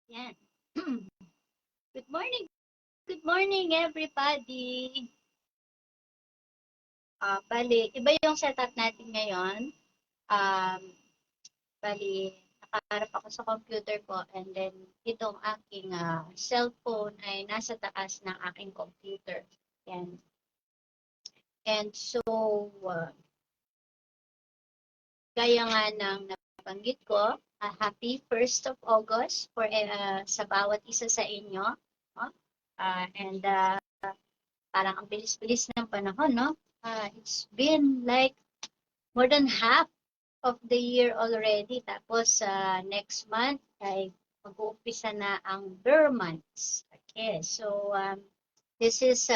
Yan. Good morning everybody. Bali, iba yung setup natin ngayon. Um, bali, nakaharap ako sa computer ko and then itong aking cellphone ay nasa taas ng aking computer. Yan. And so, uh, gaya nga ng nabanggit ko, happy 1st of August for sa bawat isa sa inyo. No? And parang ang bilis-bilis ng panahon, no? It's been like more than half of the year already. Tapos next month ay mag-uumpisa na ang Burr months. Okay, so this is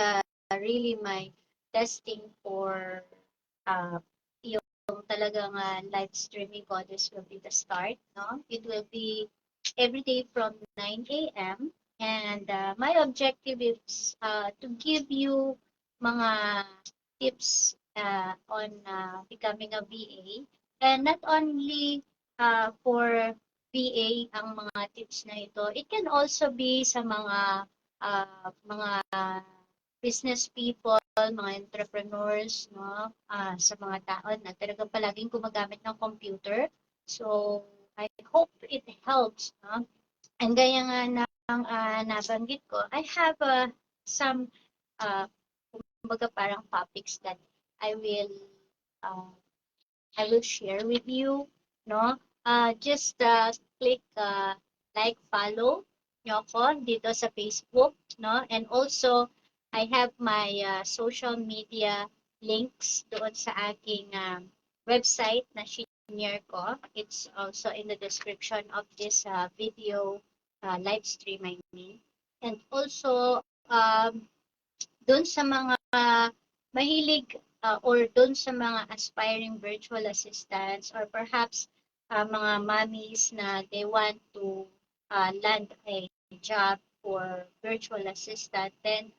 really my testing for uh, yung talagang live streaming ko. This will be the start, no? It will be every day from 9 a.m. And my objective is to give you mga tips on becoming a VA. And not only for VA ang mga tips na ito, it can also be sa mga business people, mga entrepreneurs, no? Sa mga tao na talagang palaging gumagamit ng computer. So, I hope it helps, no? And gaya nga ng nabanggit ko, I have some kumbaga parang topics that I will uh, I will share with you, no? Just click like, follow nyo ako dito sa Facebook, no? And also, I have my social media links doon sa aking website na share ko. It's also in the description of this video live stream, I mean. And also, doon sa mga mahilig or doon sa mga aspiring virtual assistants or perhaps mga mommies na they want to land a job for virtual assistant, then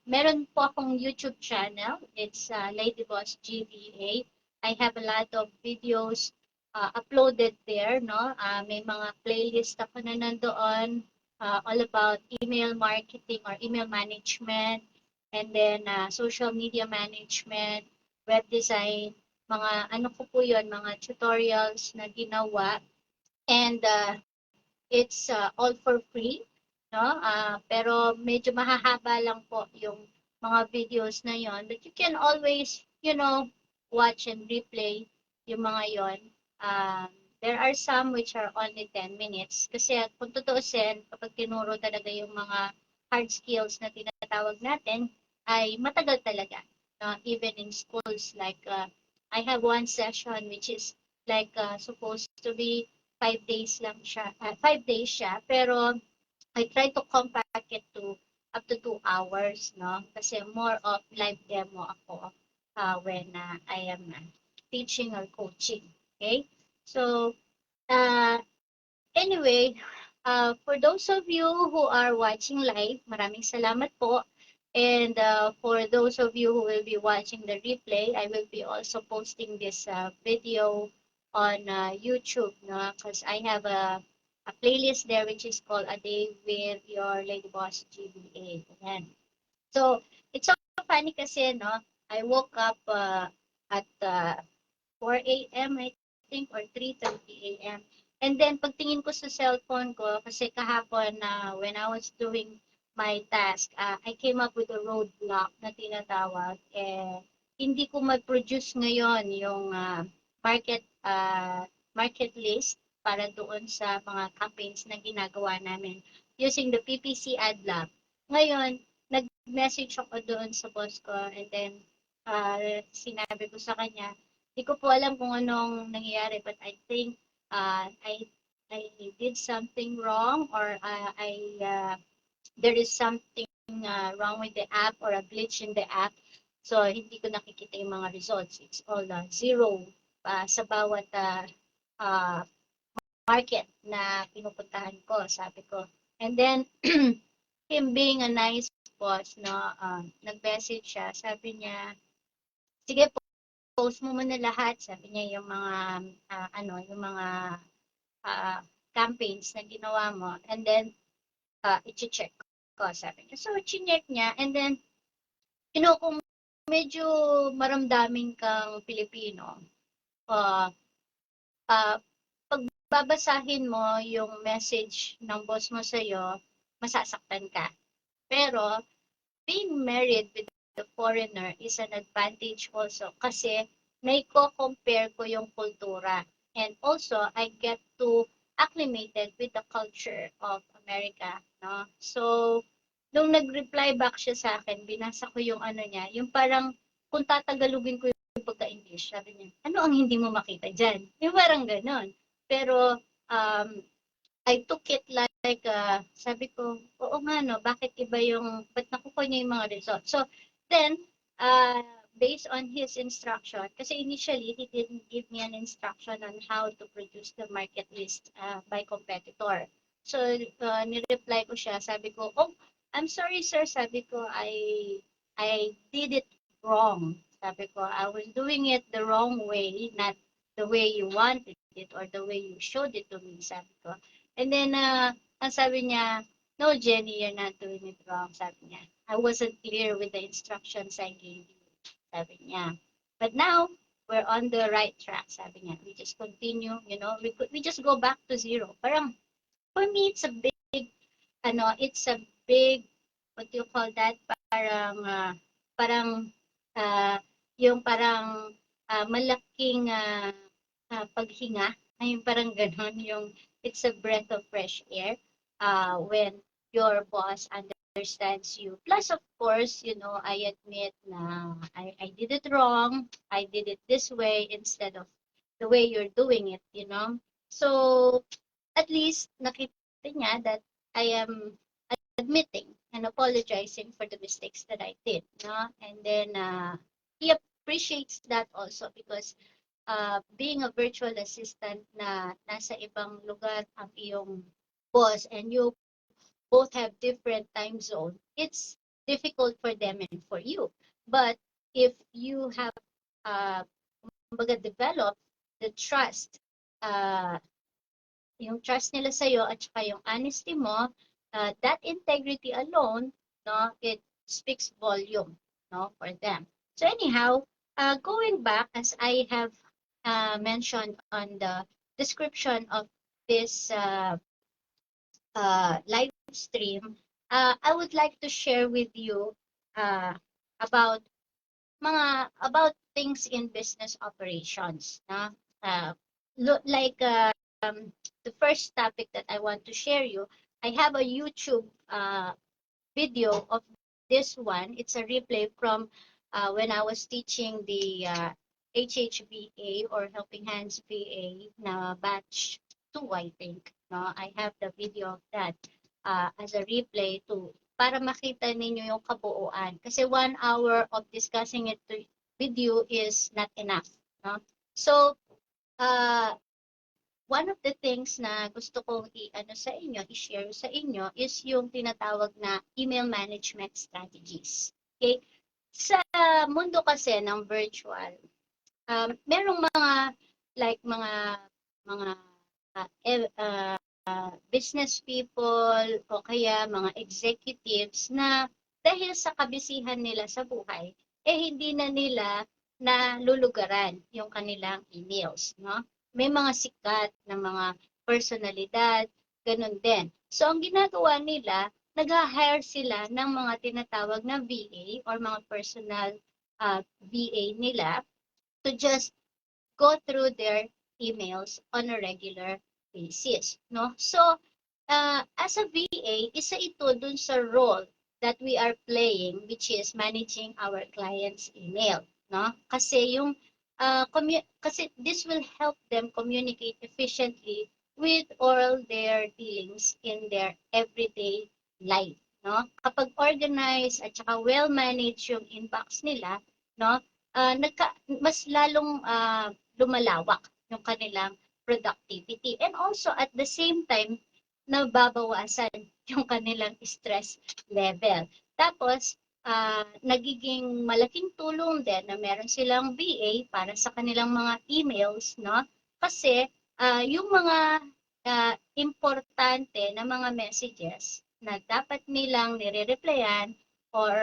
meron po akong YouTube channel. It's Lady Boss GVA. I have a lot of videos uploaded there, no? May mga playlist ako na nandoon all about email marketing or email management, and then social media management, web design, mga ano ko po yun, mga tutorials na ginawa. And it's all for free, no? Pero medyo mahahaba lang po yung mga videos na yon. But you can always, watch and replay yung mga yon. There are some which are only 10 minutes. Kasi kung tutuusin, kapag tinuro talaga yung mga hard skills na tinatawag natin, ay matagal talaga. No? Even in schools, like I have one session which is like supposed to be 5 days lang siya, 5 days siya, pero I try to compact it to up to 2 hours, no? Kasi more of live demo ako when I am teaching or coaching. Okay? So, uh, anyway, for those of you who are watching live, maraming salamat po. And for those of you who will be watching the replay, I will be also posting this video on YouTube, no? Because I have a playlist there which is called A Day with Your Lady Boss GBA. Ayan. So, it's so funny kasi, no? I woke up at 4 a.m. I think or 3:30 a.m. And then pagtingin ko sa cellphone ko kasi kahapon na when I was doing my task, I came up with a roadblock na tinatawag. Hindi ko ma-produce ngayon yung market list para doon sa mga campaigns na ginagawa namin using the PPC Ad Lab. Ngayon, nag-message ako doon sa boss ko and then sinabi ko sa kanya, di ko po alam kung anong nangyayari, but I think I did something wrong, or there is something wrong with the app or a glitch in the app. So, hindi ko nakikita yung mga results. It's all zero sa bawat uh, market na pinupuntahan ko, sabi ko. And then, him being a nice boss, no, nag-message siya, sabi niya, sige, post mo muna lahat, sabi niya, yung mga yung mga campaigns na ginawa mo, and then i-check ko, sabi niya. So, chinek niya, and then, kung medyo maramdamin kang Pilipino, uh, uh, pag babasahin mo yung message ng boss mo sa'yo, masasaktan ka. Pero, being married with the foreigner is an advantage also kasi naiko-compare ko yung kultura. And also, I get to acclimated with the culture of America. No? So, nung nag-reply back siya sa akin, binasa ko yung ano niya, yung parang kung tatagalugin ko yung pagka-English, sabi niya, ano ang hindi mo makita dyan? Yung parang ganon. Pero, I took it like, sabi ko, oo nga no, bakit iba yung, ba't nakukuha niya yung mga results? So, then, based on his instruction, kasi initially, he didn't give me an instruction on how to produce the market list by competitor. So, nireply ko siya, sabi ko, oh, I'm sorry sir, sabi ko, I did it wrong. Sabi ko, I was doing it the wrong way, not the way you wanted it or the way you showed it to me, sabi ko. And then, ang sabi niya, no, Jenny, you're not doing it wrong, sabi niya. I wasn't clear with the instructions I gave you, sabi niya. But now, we're on the right track, sabi niya. We just continue, we just go back to zero. Parang, for me, it's a big, what do you call that? Parang, yung parang malaking paghinga, ay parang ganon, yung it's a breath of fresh air when your boss understands you. Plus, of course, I admit na I did it wrong. I did it this way instead of the way you're doing it, So, at least, nakita niya that I am admitting and apologizing for the mistakes that I did. No? And then, he appreciates that also because being a virtual assistant na nasa ibang lugar ang iyong boss and you both have different time zone, it's difficult for them and for you. But if you have developed the trust, yung trust nila sa'yo at saka yung honesty mo, that integrity alone, no, it speaks volume, no, for them. So anyhow, going back, as I have mentioned on the description of this live stream, I would like to share with you about things in business operations. No? Like the first topic that I want to share you, I have a YouTube video of this one. It's a replay from when I was teaching the HHVA or Helping Hands VA na batch 2, I think. No, I have the video of that as a replay para makita ninyo yung kabuuan. Kasi 1 hour of discussing it with you is not enough. No? So, one of the things na gusto kong i-share sa inyo is yung tinatawag na email management strategies. Okay? Sa mundo kasi ng virtual, merong mga business people o kaya mga executives na dahil sa kabisihan nila sa buhay, hindi na nila nalulugaran yung kanilang emails, no? May mga sikat na mga personalidad, ganun din. So, ang ginagawa nila, nag-hire sila ng mga tinatawag na VA or mga personal VA nila to just go through their emails on a regular basis. No? So, as a VA, isa ito dun sa role that we are playing, which is managing our clients' email. No? Kasi kasi this will help them communicate efficiently with all their dealings in their everyday life. No? Kapag organized at saka well-managed yung inbox nila, no? Mas lalong lumalawak yung kanilang productivity. And also, at the same time, nababawasan yung kanilang stress level. Tapos, nagiging malaking tulong din na meron silang VA para sa kanilang mga emails, no? Kasi yung mga importante na mga messages na dapat nilang nire-replyan or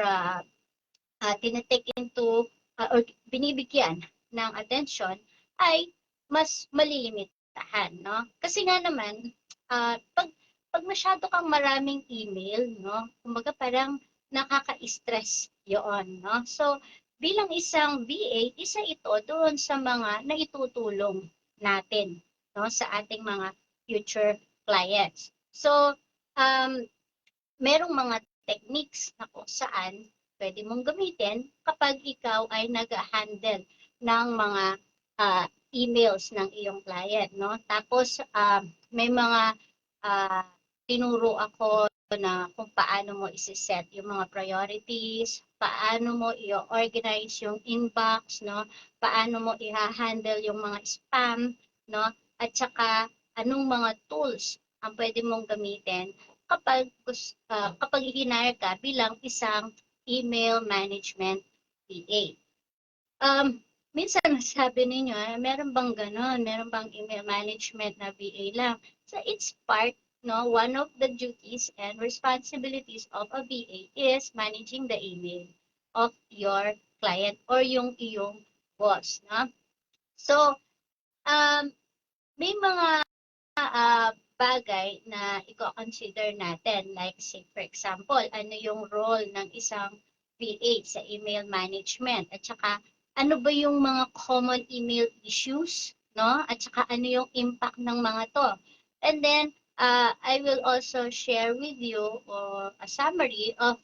tinetake into or binibigyan ng attention ay mas malilimitahan, no? Kasi nga naman, pag masyado kang maraming email, no? Kumbaga parang nakaka-stress 'yon, no? So, bilang isang VA, isa ito doon sa mga naitutulong natin, no? Sa ating mga future clients. So, merong mga techniques na kung saan pwede mong gamitin kapag ikaw ay nag-handle ng mga emails ng iyong client, no? Tapos may mga tinuro ako na kung paano mo isi-set yung mga priorities, paano mo i-organize yung inbox, no? Paano mo i-handle yung mga spam, no? At saka anong mga tools ang pwede mong gamitin kapag i-hire ka bilang isang email management VA. Minsan masabi ninyo, meron bang ganon? Meron bang email management na VA lang? So it's part, no? One of the duties and responsibilities of a VA is managing the email of your client or yung iyong boss, no? So, may mga bagay na i-consider natin. Like say for example, ano yung role ng isang VA sa email management at saka ano ba yung mga common email issues, no? At saka ano yung impact ng mga to. And then I will also share with you a summary of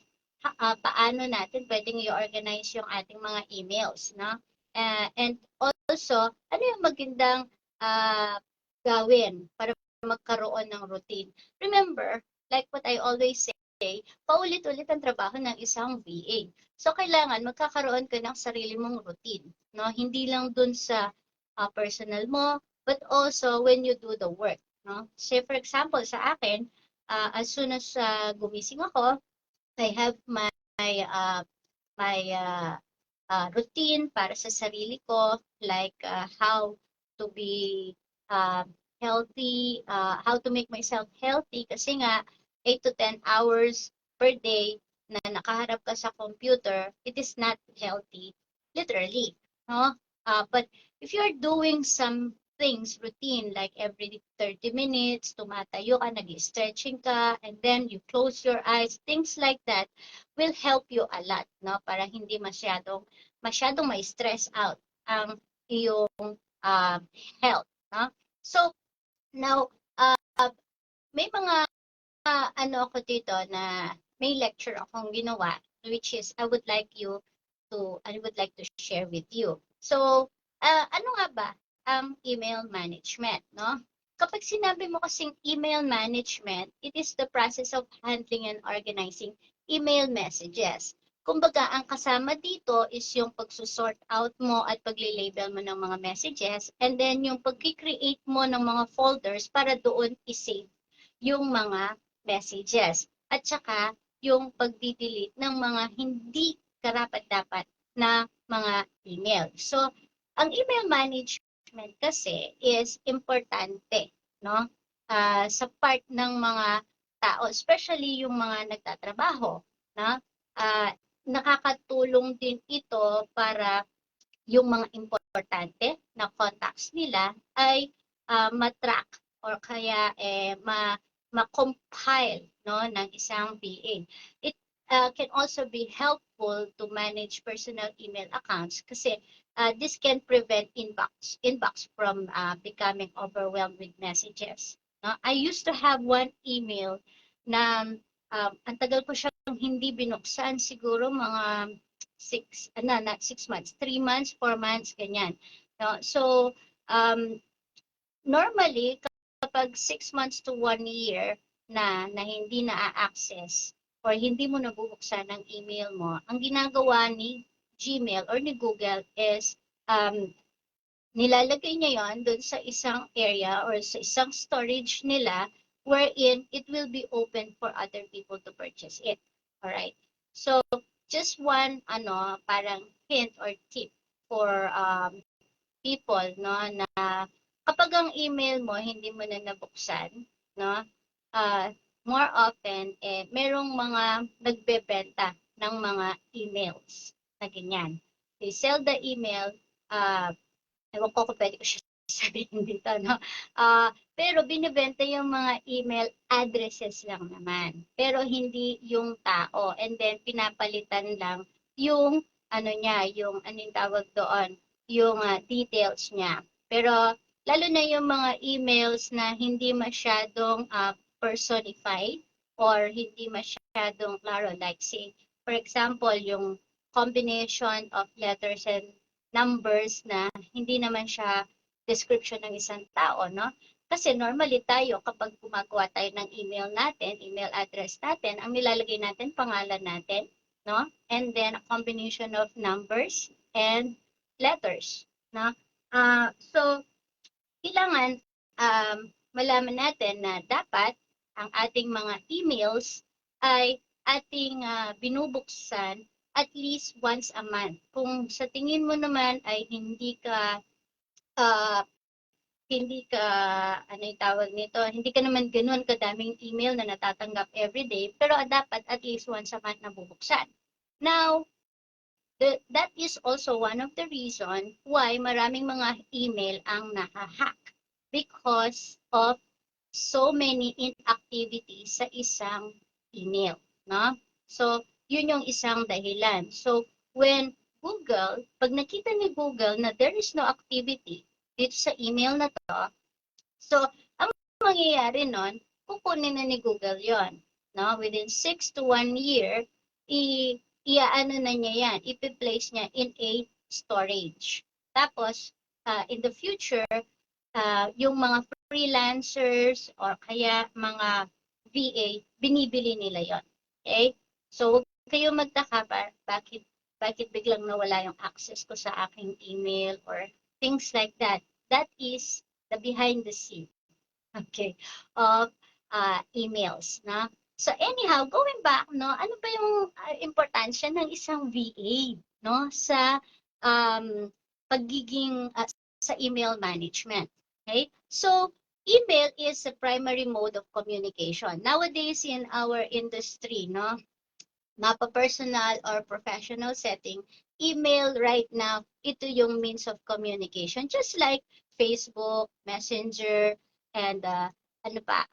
paano natin pwedeng i-organize yung ating mga emails, no? And also, ano yung magandang gawin para magkaroon ng routine. Remember, like what I always say, paulit-ulit ang trabaho ng isang VA. So, kailangan magkakaroon ka ng sarili mong routine. No? Hindi lang dun sa personal mo, but also when you do the work. No? Say, for example, sa akin, as soon as gumising ako, I have my routine para sa sarili ko, like how to be uh, healthy, how to make myself healthy kasi nga 8 to 10 hours per day na nakaharap ka sa computer, it is not healthy, literally. No? But if you're doing some things routine like every 30 minutes, tumatayo ka, nag-stretching ka, and then you close your eyes, things like that will help you a lot, no? Para hindi masyadong ma-stress out ang iyong health, no? So, now, may mga ano ako dito na may lecture akong ginawa which is I would like to share with you. So, ano nga ba ang email management, no? Kapag sinabi mo kasing email management, it is the process of handling and organizing email messages. Kumbaga, ang kasama dito is yung pagsusort out mo at pagli-label mo ng mga messages and then yung pag-create mo ng mga folders para doon i-save yung mga messages. At saka yung pag-delete ng mga hindi karapat-dapat na mga email. So, ang email management kasi is importante, no? Sa part ng mga tao, especially yung mga nagtatrabaho, no? Nakakatulong din ito para yung mga importante na contacts nila ay matrack or kaya ma-compile, no, ng isang VA. It can also be helpful to manage personal email accounts kasi this can prevent inbox from becoming overwhelmed with messages. No? I used to have one email na ang tagal ko siyang hindi binuksan, siguro mga 6 months, 3 months, 4 months, ganyan. No? So, normally, kapag 6 months to 1 year na hindi na-access or hindi mo nabubuksan ang email mo, ang ginagawa ni Gmail or ni Google is nilalagay niya yon doon sa isang area or sa isang storage nila wherein it will be open for other people to purchase it. Alright? So, just one parang hint or tip for people, no, na kapag ang email mo hindi mo na nabuksan, no? More often, merong mga nagbebenta ng mga emails na ganyan. They sell the email, ewan ko kung pwede ko siya sabihin dito, no? Pero binibenta yung mga email addresses lang naman. Pero hindi yung tao. And then, pinapalitan lang yung, ano niya, yung, ano yung tawag doon, yung details niya. Pero, lalo na yung mga emails na hindi masyadong personified or hindi masyadong klaro. Like, say, for example, yung combination of letters and numbers na hindi naman siya description ng isang tao, no? Kasi normally tayo, kapag gumagawa tayo ng email natin, email address natin, ang nilalagay natin, pangalan natin, no? And then a combination of numbers and letters, no? So, kailangan malaman natin na dapat ang ating mga emails ay ating binubuksan at least once a month. Kung sa tingin mo naman ay uh, hindi ka, ano yung tawag nito, hindi ka naman ganun kadaming email na natatanggap everyday, pero dapat at least once a month na bubuksan. Now, that is also one of the reason why maraming mga email ang nahahack because of so many inactivities sa isang email, no? So, yun yung isang dahilan. So, when Google, pag nakita ni Google na there is no activity dito sa email na to, so, ang mangyayari nun, kukunin na ni Google yon, no? Within 6 to 1 year, iaano na niya yan, ipi-place niya in a storage. Tapos, in the future, yung mga freelancers or kaya mga VA, binibili nila yon. Okay? So, huwag kayo magtaka bakit biglang nawala yung access ko sa aking email or things like that. That is the behind the scene, okay, of emails, no? So anyhow, going back, no, ano ba yung importansya ng isang VA, no, sa pagiging sa email management? Okay? So email is a primary mode of communication. Nowadays in our industry, no, mapa-personal or professional setting, email right now, ito yung means of communication. Just like Facebook, Messenger, and ano pa,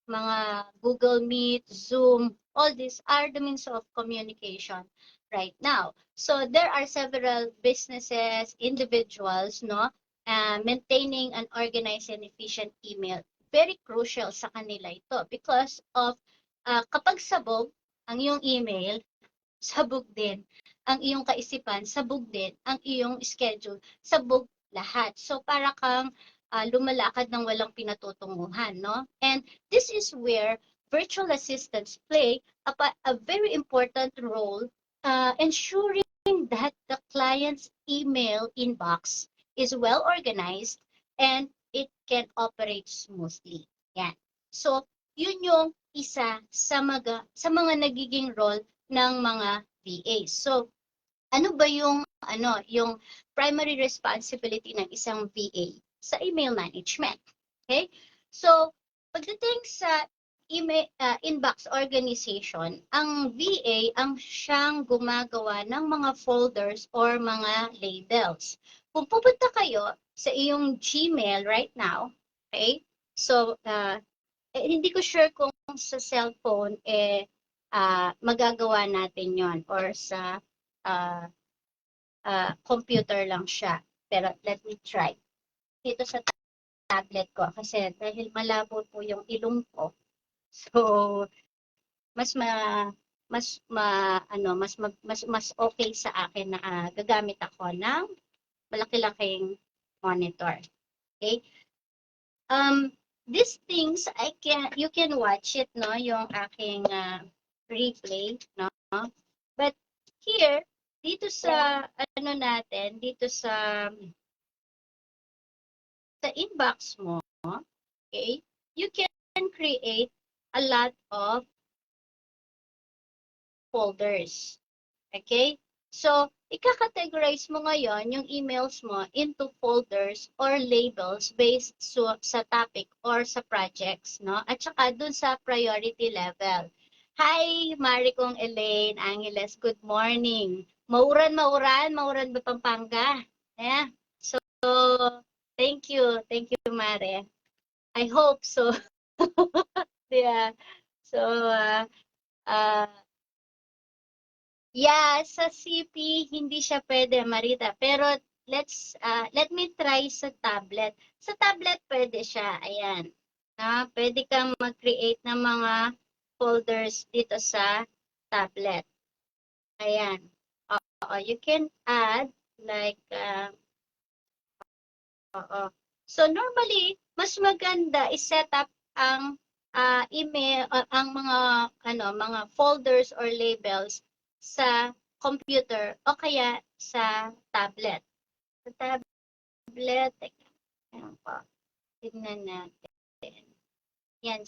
mga Google Meet, Zoom, all these are the means of communication right now. So there are several businesses, individuals, no, maintaining an organized and efficient email. Very crucial sa kanila ito because of kapag sabog ang iyong email, sabog din ang iyong kaisipan, sabog din ang iyong schedule, sabog lahat. So para kang lumalakad ng walang pinatutunguhan, no? And this is where virtual assistants play a very important role, ensuring that the client's email inbox is well organized and it can operate smoothly. Yan. So, yun yung isa sa mga nagiging role ng mga VAs. So, ano ba yung primary responsibility ng isang VA sa email management? Okay? So, pagdating sa email inbox organization, ang VA ang siyang gumagawa ng mga folders or mga labels. Kung pupunta kayo sa iyong Gmail right now, okay? So, hindi ko sure kung sa cellphone magagawa natin yon or sa computer lang siya. Pero let me try. Dito sa tablet ko kasi dahil malabo po yung ilong ko. So mas mas okay sa akin na gagamit ako ng malaki-laking monitor. Okay? These things you can watch it, no, yung aking replay, no. But here dito sa natin, dito sa inbox mo, okay, you can create a lot of folders. Okay? So, ika-categorize mo ngayon yung emails mo into folders or labels based sa topic or sa projects, no? At saka dun sa priority level. Hi, Maricong Elaine Angeles, good morning. Mauran ba Pampanga? Yeah. So, thank you. Thank you, Mare. I hope so. Yeah. So, uh, yeah, sa CP, hindi siya pwede, Marita. Pero let me try sa tablet. Sa tablet, pwede siya. Ayan. Pwede kang mag-create ng mga folders dito sa tablet. Ayan. Oo, you can add like, so normally, mas maganda i-set up ang email, ang mga folders or labels sa computer o kaya sa tablet. Sa tablet, ayan po, tignan natin. Yan,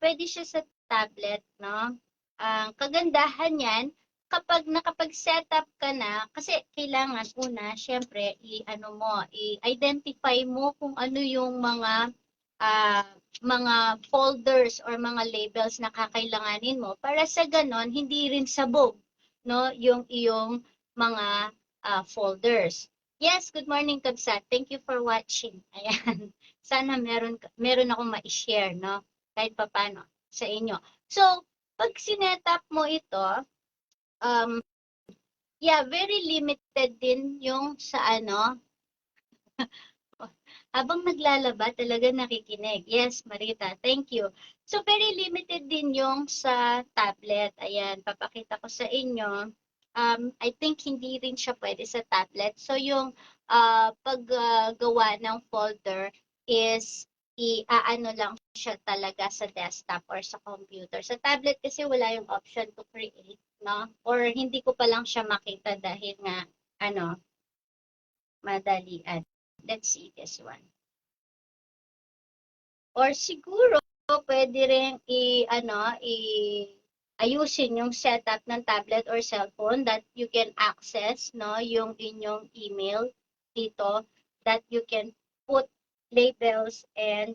pwede siya sa tablet, no? Ang kagandahan yan, kapag nakapag-set up ka na, kasi kailangan una, syempre, i-identify mo kung ano yung mga folders or mga labels na kakailanganin mo para sa ganon, hindi rin sabog, no, yung iyong mga folders. Yes, good morning, Kabsat. Thank you for watching. Ayan. Sana meron akong ma-share, no? Kahit papano sa inyo. So, pag sinetap mo ito, um, very limited din yung sa habang naglalaba talaga nakikinig. Yes, Marita, thank you. So, very limited din yung sa tablet. Ayan, papakita ko sa inyo. I think hindi rin siya pwede sa tablet. So, yung paggawa ng folder is iaano lang siya talaga sa desktop or sa computer. Sa tablet kasi wala yung option to create, no? Or hindi ko pa lang siya makita dahil nga, madalian. Let's see this one. Or siguro, pwede rin ayusin yung setup ng tablet or cellphone that you can access, no, yung inyong email dito, that you can put labels and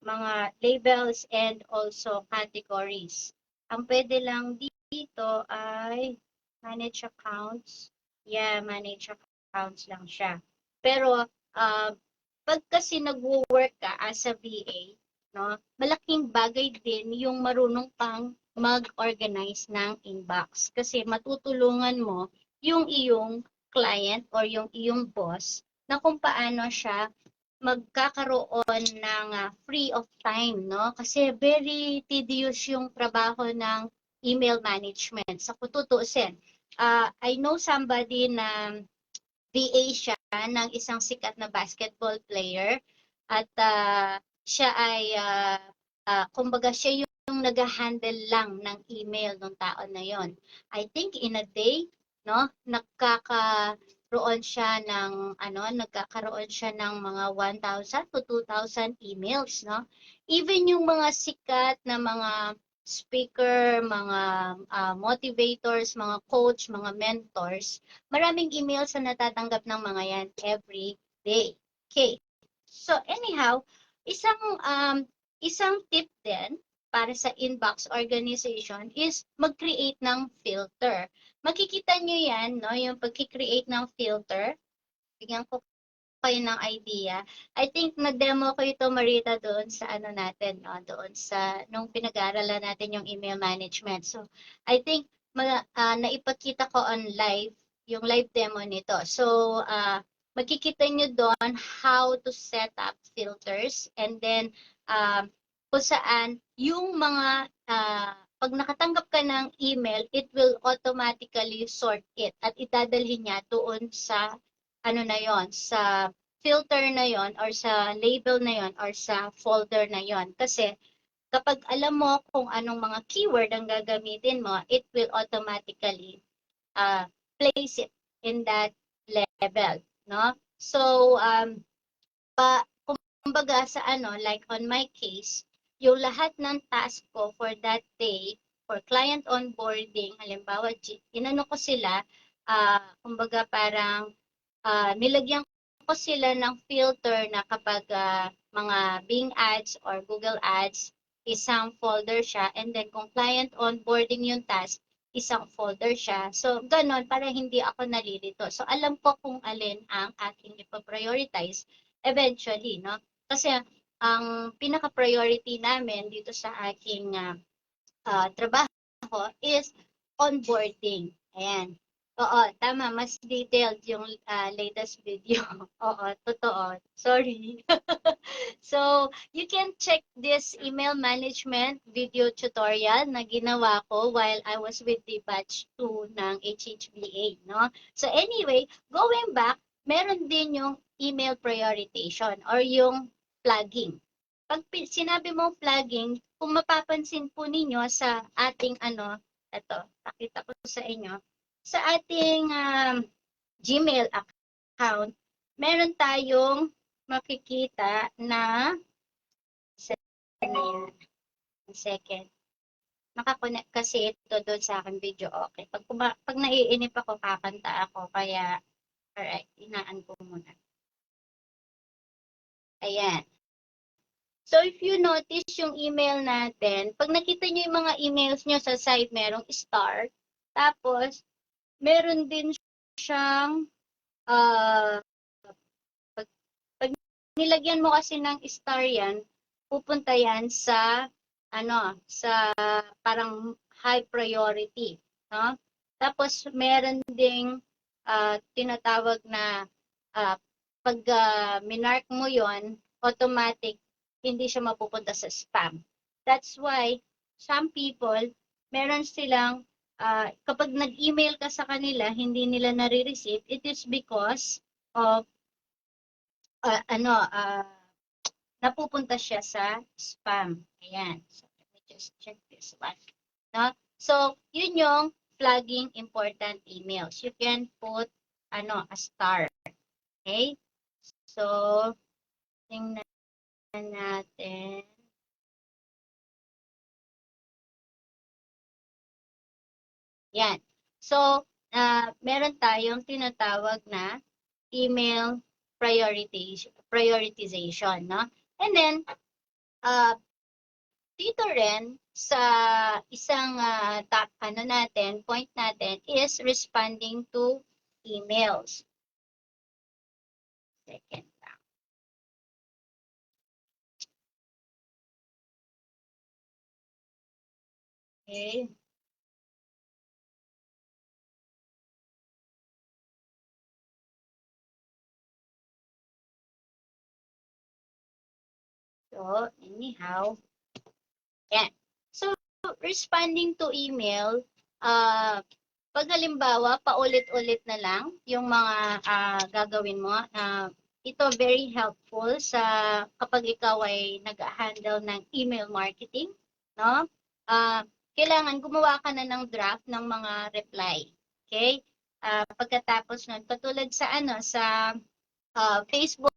mga labels and also categories. Ang pwede lang dito ay manage accounts. Yeah, manage accounts lang siya. Pero pag kasi nagwo-work ka as a VA, no, malaking bagay din yung marunong pang mag-organize ng inbox kasi matutulungan mo yung iyong client or yung iyong boss na kung paano siya magkakaroon ng free of time, no? Kasi very tedious yung trabaho ng email management. Sa kututusin, I know somebody na VA siya ng isang sikat na basketball player at siya ay kumbaga siya yung nag-handle lang ng email ng tao na yon. I think in a day, no, nagkakaroon siya ng mga 1,000 to 2,000 emails, no? Even yung mga sikat na mga speaker, mga motivators, mga coach, mga mentors, maraming emails na natatanggap ng mga yan every day. Okay. So anyhow, isang tip din para sa inbox organization is mag-create ng filter. Makikita nyo yan, no, yung pag-create ng filter. Bigyan ko kayo ng idea. I think na-demo ko ito, Marita, doon sa natin, no? Doon sa, nung pinag-aaralan natin yung email management. So, I think, naipakita ko on live, yung live demo nito. So, makikita nyo doon how to set up filters and then, kung saan, yung mga, pag nakatanggap ka ng email, it will automatically sort it at idadalhin niya doon sa sa filter na yon or sa label na yon or sa folder na yon. Kasi kapag alam mo kung anong mga keyword ang gagamitin mo, it will automatically place it in that level, no? So kumbaga sa like on my case, yung lahat ng task ko for that day, for client onboarding, halimbawa, inano ko sila, kumbaga parang nilagyan ko sila ng filter na kapag mga Bing ads or Google ads, isang folder siya. And then kung client onboarding yung task, isang folder siya. So, ganon, para hindi ako nalilito. So, alam ko kung alin ang aking ipaprioritize eventually, no? Kasi ang pinaka-priority namin dito sa aking trabaho is onboarding. Ayan. Oo, tama. Mas detailed yung latest video. Oo, totoo. Sorry. So, you can check this email management video tutorial na ginawa ko while I was with the batch 2 ng HHBA, no? So, anyway, going back, meron din yung email prioritization or yung flagging. Pag sinabi mo flagging, kung mapapansin po ninyo sa ating ito, pakita ko sa inyo, sa ating Gmail account, meron tayong makikita na second. Nakakonect kasi ito doon sa aking video. Okay. Pag naiinip ako, kakanta ako. Kaya, alright, inaan ko muna. Ayan. So, if you notice yung email natin, pag nakita nyo yung mga emails nyo sa side, merong star. Tapos, meron din siyang, pag nilagyan mo kasi ng star yan, pupunta yan sa, sa parang high priority. No? Tapos, meron ding tinatawag na pag minark mo yon automatic hindi siya mapupunta sa spam. That's why some people, meron silang, kapag nag-email ka sa kanila, hindi nila nare-receive, it is because of, napupunta siya sa spam. Ayan. So, let me just check this one. No? So, yun yung flagging important emails. You can put, a star. Okay? So, tingnan natin. Yan. So, meron tayong tinatawag na email prioritization, no? And then, dito rin sa isang point natin is responding to emails. Second lang. Okay. So, anyhow, yan. So, responding to email, pag halimbawa, paulit-ulit na lang yung mga gagawin mo, ito very helpful sa kapag ikaw ay nag-handle ng email marketing, no? Kailangan gumawa ka na ng draft ng mga reply. Okay? Pagkatapos nun, katulad sa sa Facebook,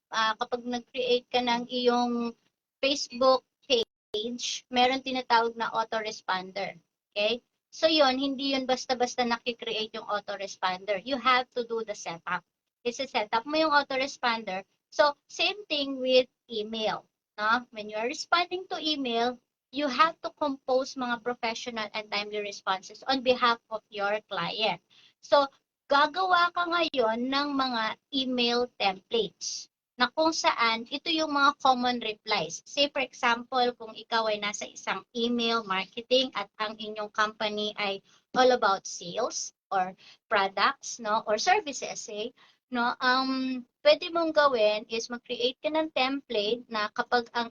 kapag nag-create ka ng iyong Facebook page, meron tinatawag na autoresponder. Okay? So yun, hindi yun basta-basta nakikreate yung autoresponder. You have to do the setup. Isa-setup mo yung autoresponder. So, same thing with email. No? When you are responding to email, you have to compose mga professional and timely responses on behalf of your client. So, gagawa ka ngayon ng mga email templates na kung saan ito yung mga common replies. Say for example, kung ikaw ay nasa isang email marketing at ang inyong company ay all about sales or products, no, or services, no, pwede mong gawin is mag-create ka ng template na kapag ang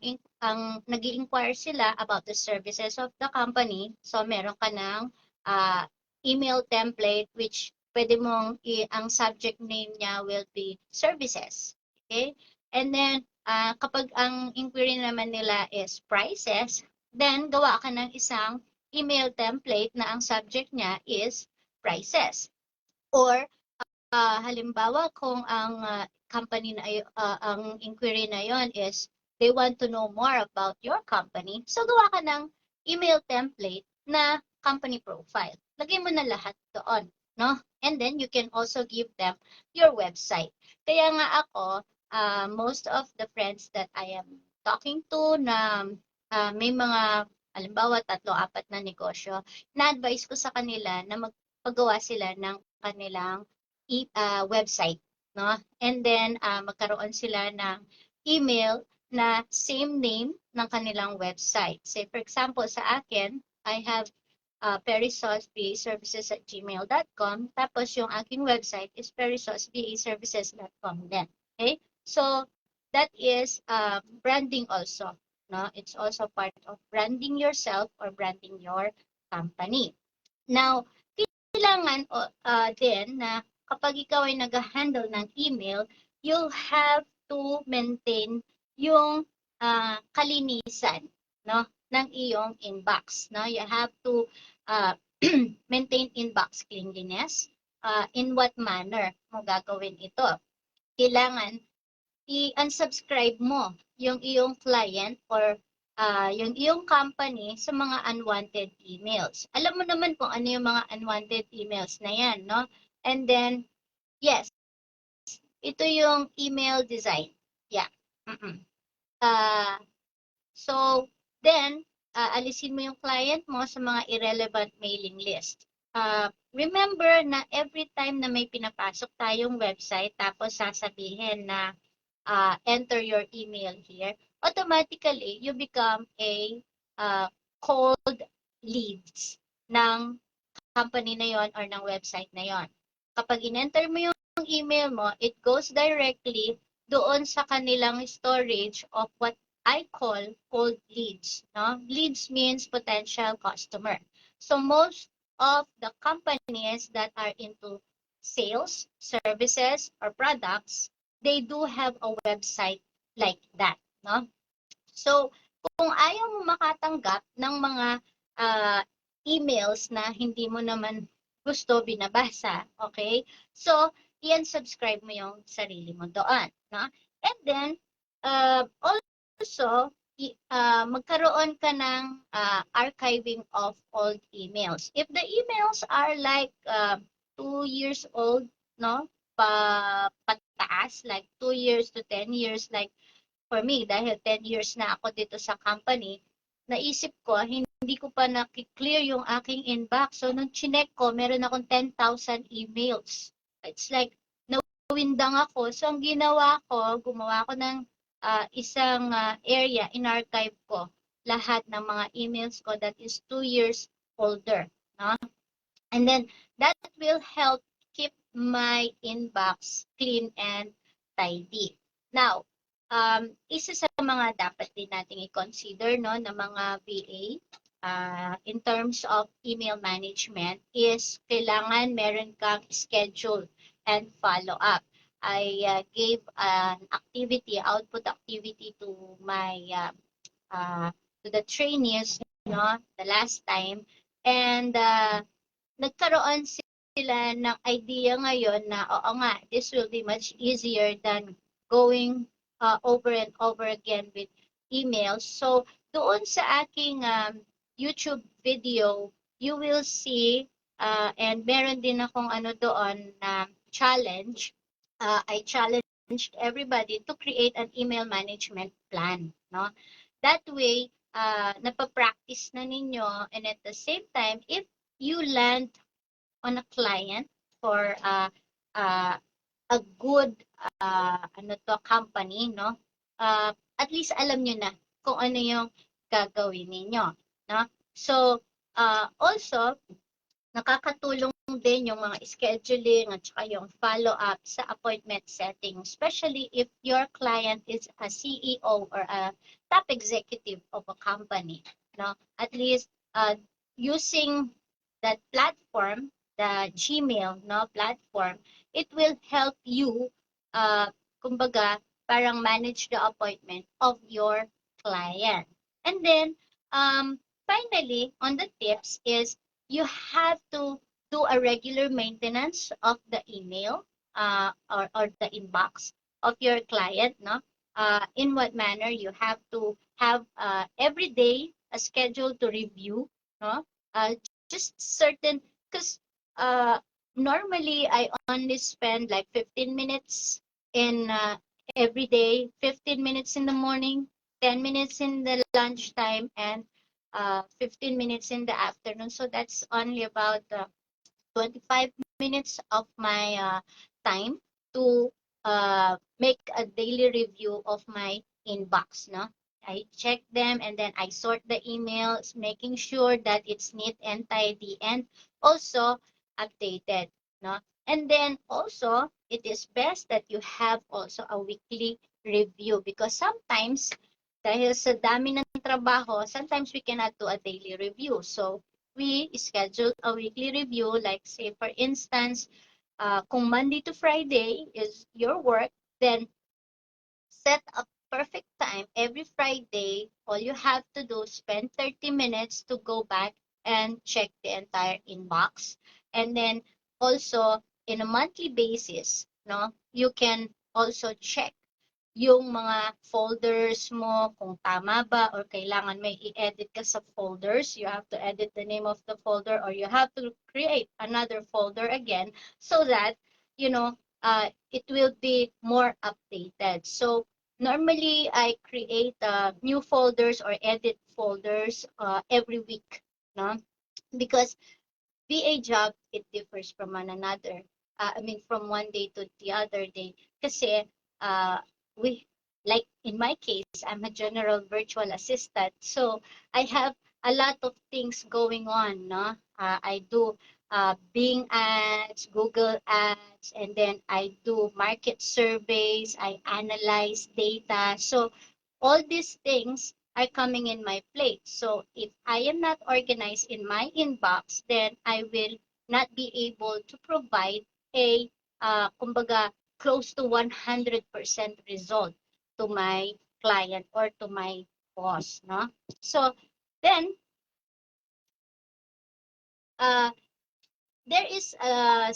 nag-i-inquire sila about the services of the company, so meron ka ng email template which pwede mong ang subject name niya will be services. Okay? And then, kapag ang inquiry naman nila is prices, then gawa ka ng isang email template na ang subject niya is prices. Or, halimbawa, kung ang company na ang inquiry na yon is they want to know more about your company, so gawa ka ng email template na company profile. Lagay mo na lahat doon, no? And then you can also give them your website. Kaya nga ako, most of the friends that I am talking to na may mga, halimbawa, 3-4 na negosyo, na-advise ko sa kanila na magpagawa sila ng kanilang website, no? And then, magkaroon sila ng email na same name ng kanilang website. Say, for example, sa akin, I have perisosvaservices@gmail.com. Tapos yung aking website is perisosvaservices.com din. Okay? So, that is branding also. No? It's also part of branding yourself or branding your company. Now, kailangan din na kapag ikaw ay nag-handle ng email, you'll have to maintain yung kalinisan, no, ng iyong inbox, no? You have to maintain inbox cleanliness. In what manner mo gagawin ito? Kailangan i-unsubscribe mo yung iyong client or yung iyong company sa mga unwanted emails. Alam mo naman kung ano yung mga unwanted emails na yan, no? And then, yes, ito yung email design. Yeah. So, then, alisin mo yung client mo sa mga irrelevant mailing list. Remember na every time na may pinapasok tayong website, tapos sasabihin na enter your email here, automatically, you become a cold leads ng company na yon or ng website na yon. Kapag in-enter mo yung email mo, it goes directly doon sa kanilang storage of what I call cold leads. No? Leads means potential customer. So most of the companies that are into sales, services, or products, they do have a website like that. No? So, kung ayaw mo makatanggap ng mga emails na hindi mo naman gusto binabasa, okay? So, i-unsubscribe mo yung sarili mo doon. No? And then, also, magkaroon ka ng archiving of old emails. If the emails are like 2 years old, no? Pataas, like 2 years to 10 years, like for me, dahil 10 years na ako dito sa company, naisip ko, hindi ko pa na-clear yung aking inbox. So, nung chinek ko, meron akong 10,000 emails. It's like, nawindang ako. So, ang ginawa ko, gumawa ko ng isang area, in-archive ko lahat ng mga emails ko that is 2 years older. No? And then, that will help keep my inbox clean and tidy. Now, isa sa mga dapat din nating i-consider, no, ng mga VA in terms of email management is kailangan meron kang schedule and follow-up. I gave an activity, output activity to my to the trainees, no, the last time, and nagkaroon sila ng idea ngayon na oo nga, this will be much easier than going over and over again with emails. So, doon sa aking YouTube video, you will see, and meron din akong ano doon na challenge. I challenged everybody to create an email management plan. No? That way, napapractice na ninyo, and at the same time, if you land on a client for a good company, no? At least alam nyo na kung ano yung gagawin ninyo, no? So, also, nakakatulong din yung mga scheduling at saka yung follow-up sa appointment setting, especially if your client is a CEO or a top executive of a company, no? At least using that platform, the Gmail, no, platform, it will help you kumbaga parang manage the appointment of your client. And then finally, on the tips is you have to do a regular maintenance of the email or the inbox of your client, no? in what manner you have to have every day a schedule to review, no? Just certain, because normally I only spend like 15 minutes in every day, 15 minutes in the morning, 10 minutes in the lunchtime, and 15 minutes in the afternoon. So that's only about 25 minutes of my time to make a daily review of my inbox. No, I check them and then I sort the emails, making sure that it's neat and tidy and also updated. No, and then also it is best that you have also a weekly review because sometimes dahil sa dami ng trabaho, sometimes we cannot do a daily review. So we schedule a weekly review, like say for instance, kung Monday to Friday is your work, then set a perfect time every Friday. All you have to do is spend 30 minutes to go back and check the entire inbox. And then also in a monthly basis, no, you can also check yung mga folders mo, kung tama ba or kailangan may i-edit ka sa folders, you have to edit the name of the folder or you have to create another folder again so that, you know, it will be more updated. So normally I create new folders or edit folders every week, no? Because VA job, it differs from one another. I mean, from one day to the other day. Kasi, uh, we, like in my case, I'm a general virtual assistant. So, I have a lot of things going on, no? I do Bing ads, Google ads, and then I do market surveys, I analyze data. So, all these things are coming in my plate. So if I am not organized in my inbox, then I will not be able to provide a, kumbaga, close to 100% result to my client or to my boss, no? So then, uh, there is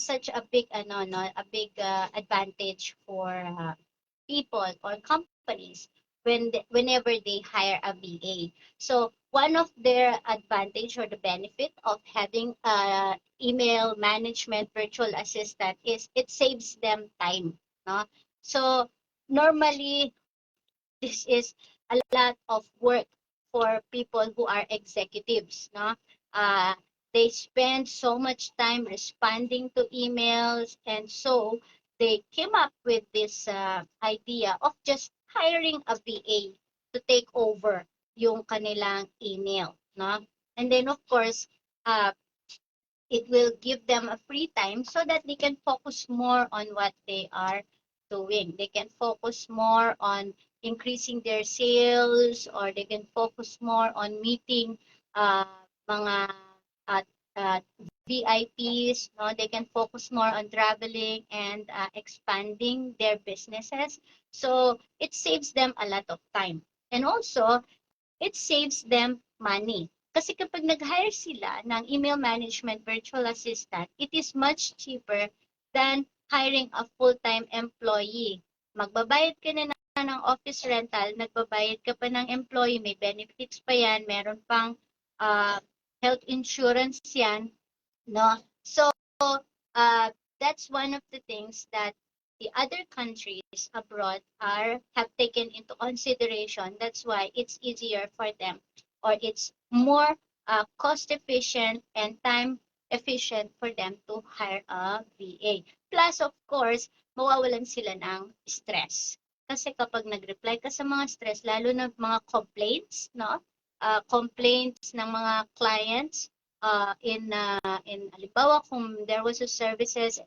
such a big, no, a big advantage for people or companies whenever they hire a VA. So one of their advantage or the benefit of having a email management virtual assistant is it saves them time. No? So normally this is a lot of work for people who are executives. No? Uh, they spend so much time responding to emails, and so they came up with this idea of just hiring a VA to take over yung kanilang email. No? And then, of course, uh, it will give them a free time so that they can focus more on what they are doing. They can focus more on increasing their sales, or they can focus more on meeting uh, mga uh, uh, VIPs. No? They can focus more on traveling and expanding their businesses. So it saves them a lot of time. And also, it saves them money. Kasi kapag nag-hire sila ng email management virtual assistant, it is much cheaper than hiring a full-time employee. Magbabayad ka na ng office rental, nagbabayad ka pa ng employee, may benefits pa yan, meron pang uh, health insurance yan, no? So, uh, that's one of the things that the other countries abroad have taken into consideration. That's why it's easier for them, or it's more cost efficient and time efficient for them to hire a VA. Plus, of course, mawawalan sila ng stress. Kasi kapag nag-reply ka sa mga stress, lalo na mga complaints, no? Complaints ng mga clients, in halimbawa kung there was a services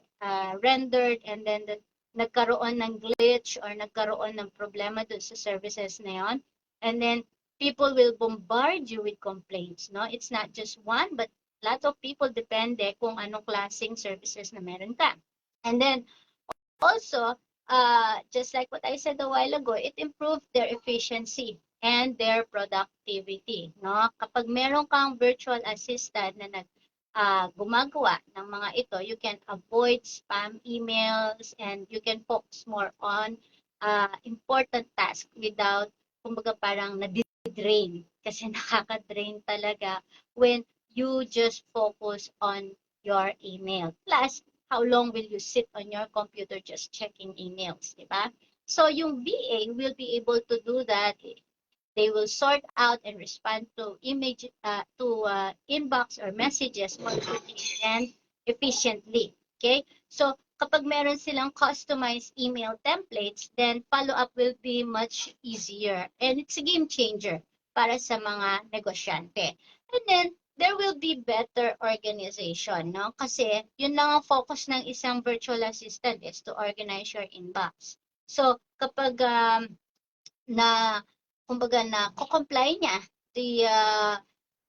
rendered and then nagkaroon ng glitch or nagkaroon ng problema dun sa services na yon, and then people will bombard you with complaints, no? It's not just one, but a lot of people, depende kung anong klaseng services na meron ka. And then also, just like what I said a while ago, it improved their efficiency and their productivity. No? Kapag meron kang virtual assistant na gumagawa ng mga ito, you can avoid spam emails and you can focus more on important task without, kumbaga parang na-drain. Kasi nakaka-drain talaga when you just focus on your email. Plus, how long will you sit on your computer just checking emails, di ba? So, yung VA will be able to do that. They will sort out and respond to inbox or messages more quickly and efficiently. Okay? So, kapag meron silang customized email templates, then follow-up will be much easier. And it's a game changer para sa mga negosyante. And then, there will be better organization, no? Kasi, yun lang ang focus ng isang virtual assistant is to organize your inbox. So, kapag na kumbaga na ko-comply niya the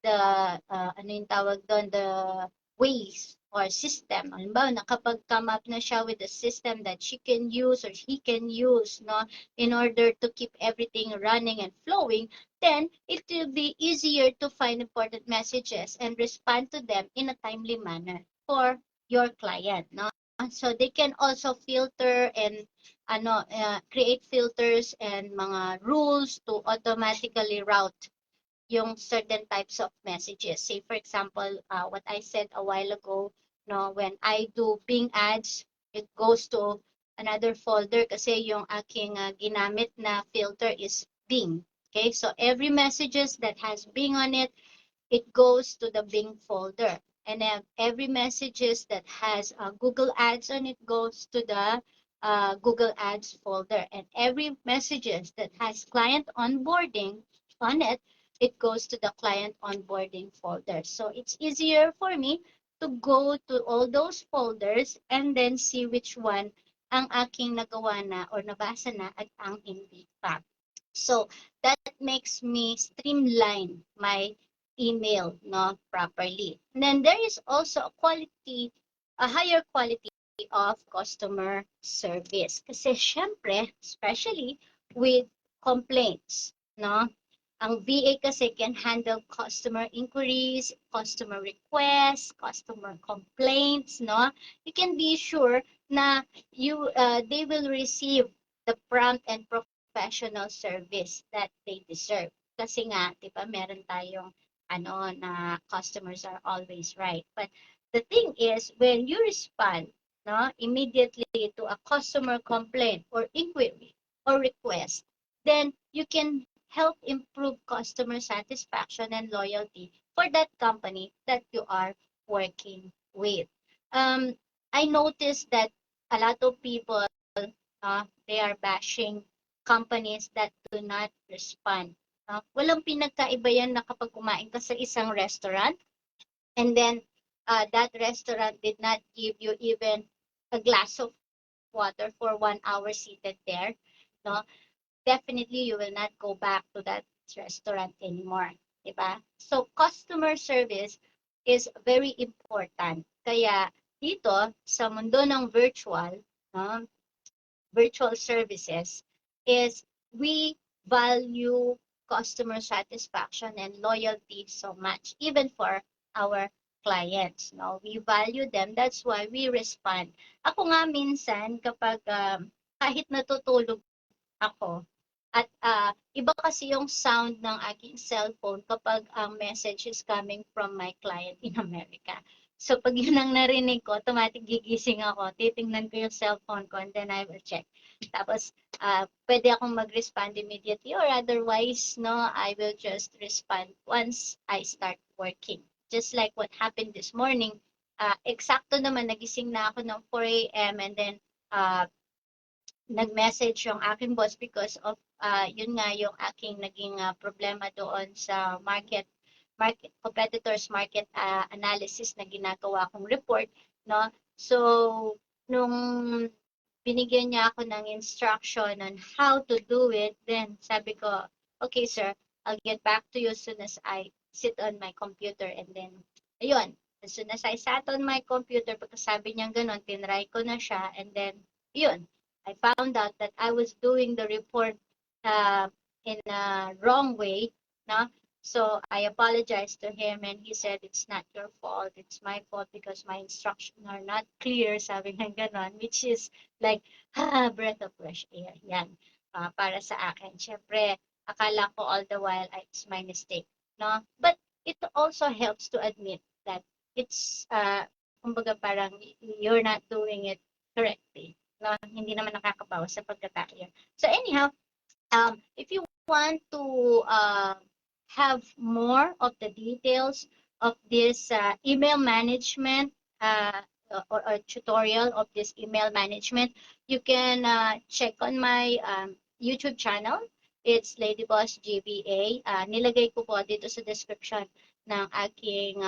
the ano yung tawag doon, the ways or system. Halimbawa, na kapag come up na siya with a system that she can use or he can use, no, in order to keep everything running and flowing, then it will be easier to find important messages and respond to them in a timely manner for your client, no? So they can also filter and create filters and mga rules to automatically route yung certain types of messages. Say for example, what I said a while ago, no, when I do Bing ads, it goes to another folder kasi yung aking ginamit na filter is Bing. Okay, so every messages that has Bing on it, it goes to the Bing folder. And then every messages that has Google Ads on it goes to the Google Ads folder. And every messages that has client onboarding on it, it goes to the client onboarding folder. So it's easier for me to go to all those folders and then see which one ang aking nagawa na or nabasa na at ang hindi pa. So that makes me streamline my email, no, properly. And then there is also a higher quality of customer service. Kasi syempre, especially with complaints, no? Ang VA kasi can handle customer inquiries, customer requests, customer complaints, no? You can be sure na they will receive the prompt and professional service that they deserve. Kasi nga, 'di ba, meron tayong na customers are always right. But the thing is, when you respond, no, immediately to a customer complaint or inquiry or request, then you can help improve customer satisfaction and loyalty for that company that you are working with. Um, I noticed that a lot of people, they are bashing companies that do not respond. Walang pinagkaiba yan na kapag kumain ka sa isang restaurant and then that restaurant did not give you even a glass of water for 1 hour seated there, no? Definitely you will not go back to that restaurant anymore, diba? So customer service is very important. Kaya dito sa mundo ng no, virtual services is we value customer satisfaction and loyalty so much, even for our clients. No, we value them. That's why we respond. Ako nga minsan kapag kahit natutulog ako at iba kasi yung sound ng aking cellphone kapag ang message is coming from my client in America. So pag yun ang narinig ko, automatic gigising ako, titingnan ko yung cellphone ko and then I will check. Tapos pwede akong mag-respond immediately or otherwise, no, I will just respond once I start working. Just like what happened this morning, eksakto naman nagising na ako ng 4 a.m. and then nag-message yung aking boss because of yun nga yung aking naging problema doon sa market competitors market analysis na ginagawa kong report, no? So nung binigyan niya ako ng instruction on how to do it, then sabi ko, okay sir, I'll get back to you as soon as I sit on my computer. And then ayun, as soon as I sat on my computer, pagkasabi niya gano'n, tinry ko na siya, and then yun, I found out that I was doing the report in a wrong way, no? So I apologized to him and he said, it's not your fault, it's my fault because my instructions are not clear, sabi ng ganon, which is like, breath of fresh air. Yan, para sa akin. Siyempre, akala ko all the while, it's my mistake. No? But it also helps to admit that it's, kumbaga parang you're not doing it correctly. No? Hindi naman nakakabawas sa pagkatao. So anyhow, if you want to have more of the details of this email management or tutorial of this email management, you can check on my YouTube channel. It's Lady Boss GBA. Nilagay ko po dito sa description ng aking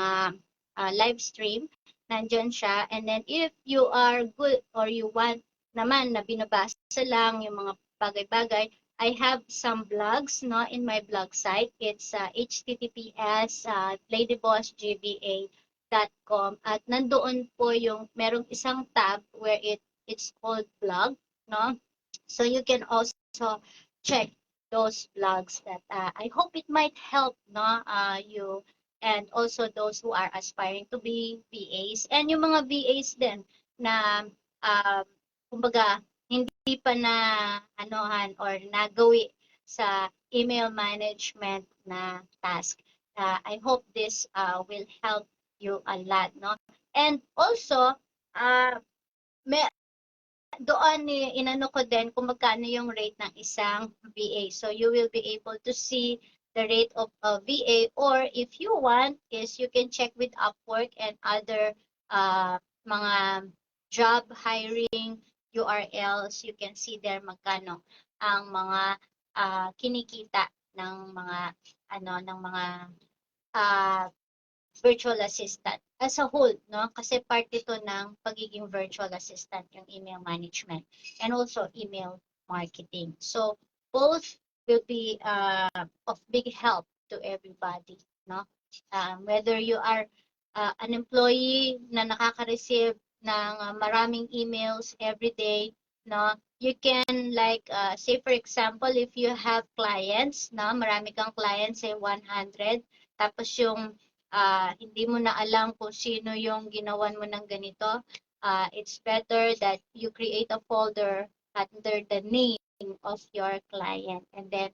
live stream. Nandyan siya. And then if you are good or you want naman na binabasa lang yung mga bagay-bagay, I have some blogs no in my blog site. It's https ladybossgba.com at nandoon po yung merong isang tab where it's called blog, no? So you can also check those blogs that I hope it might help no you and also those who are aspiring to be VAs and yung mga VAs din na kumbaga hindi pa na anohan or nagawi sa email management na task. I hope this will help you a lot, no? And also, may, doon inano ko din kung magkano yung rate ng isang VA. So you will be able to see the rate of a VA or if you want is you can check with Upwork and other mga job hiring URLs, you can see there magkano ang mga kinikita ng mga ng mga virtual assistant as a whole, no? Kasi part ito ng pagiging virtual assistant yung email management and also email marketing. So both will be of big help to everybody, no? Whether you are an employee na nakaka-receive ng maraming emails every day, no? You can like say for example if you have clients, no? Marami kang clients say 100 tapos yung hindi mo na alam kung sino yung ginawan mo ng ganito, it's better that you create a folder under the name of your client and then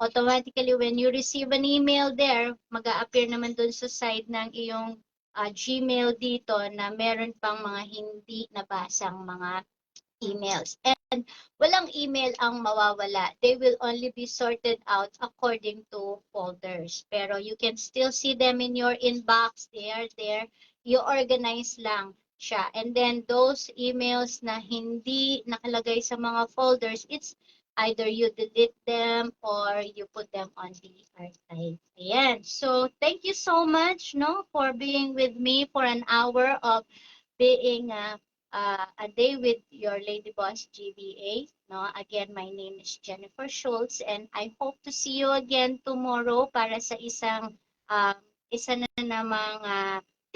automatically when you receive an email there, mag-a-appear naman dun sa side ng iyong Gmail dito na meron pang mga hindi nabasang mga emails. And walang email ang mawawala. They will only be sorted out according to folders. Pero you can still see them in your inbox. They are there. You organize lang siya. And then those emails na hindi nakalagay sa mga folders, it's either you delete them or you put them on the archive. Ayan. So thank you so much no, for being with me for an hour of being a day with your Lady Boss GBA. No? Again, my name is Jennifer Schultz and I hope to see you again tomorrow para sa isa na namang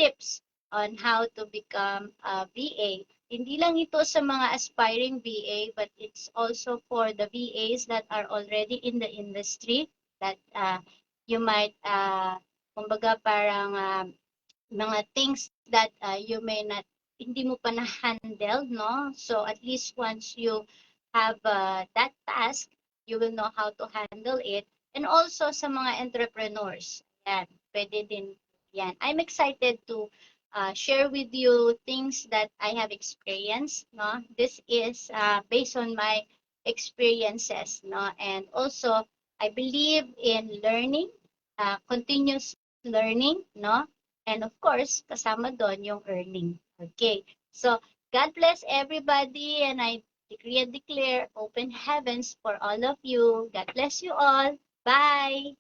tips on how to become a VA. Hindi lang ito sa mga aspiring VA but it's also for the VAs that are already in the industry that you might kumbaga parang mga things that you may not hindi mo pa na-handle, no? So at least once you have that task, you will know how to handle it. And also sa mga entrepreneurs, yan, pwede din yan. I'm excited to share with you things that I have experienced, no? This is based on my experiences, no? And also, I believe in learning, continuous learning, no? And of course, kasama doon yung earning. Okay, so God bless everybody and I decree and declare open heavens for all of you. God bless you all. Bye!